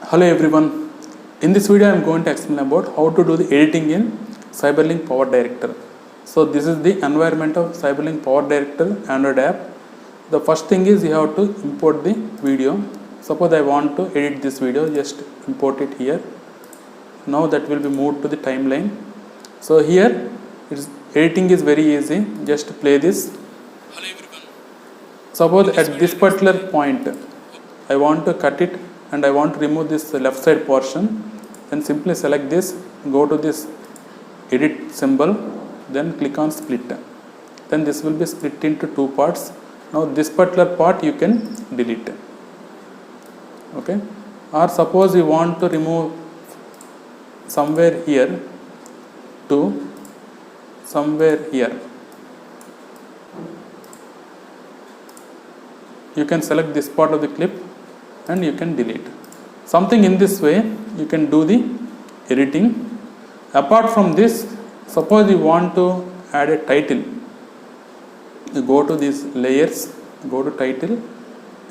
Hello everyone. In this video I am going to explain about how to do the editing in Cyberlink Power Director. So this is the environment of Cyberlink Power Director Android app. The first thing is you have to import the video. Suppose I want to edit this video, just import it here. Now that will be moved to the timeline. So here editing is very easy. Just play this. Hello everyone. Suppose at this particular point I want to cut it and I want to remove this left side portion, then simply select this, go to this edit symbol, then click on split. Then this will be split into two parts. Now this particular part you can delete. Okay. Or suppose you want to remove somewhere here to somewhere here. You can select this part of the clip and you can delete. Something in this way you can do the editing. Apart from this, suppose you want to add a title. You go to these layers, go to title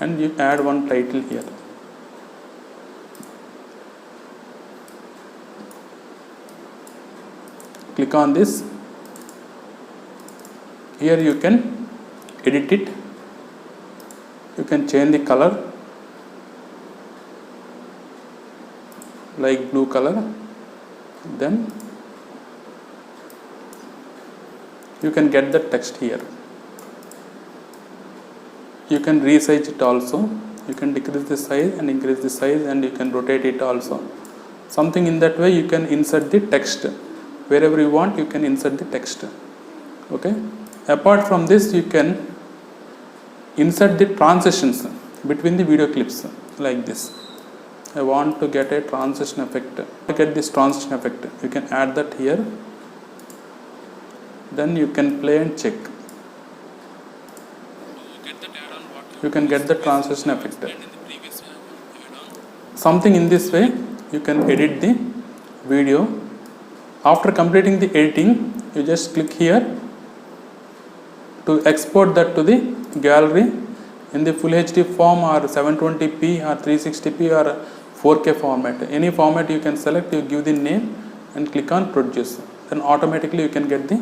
and you add one title here. Click on this. Here you can edit it. You can change the color like blue color, then you can get the text here. You can resize it also. You can decrease the size and increase the size, and you can rotate it also. Something in that way you can insert the text. Wherever you want you can insert the text. Okay. Apart from this you can insert the transitions between the video clips like this. I want to get a transition effect. To get this transition effect, you can add that here. Then you can play and check. You can get the transition effect. Something in this way you can edit the video. After completing the editing, you just click here to export that to the gallery in the full HD form or 720p or 360p or 4K format. Any format you can select, you give the name and click on produce. Then automatically you can get the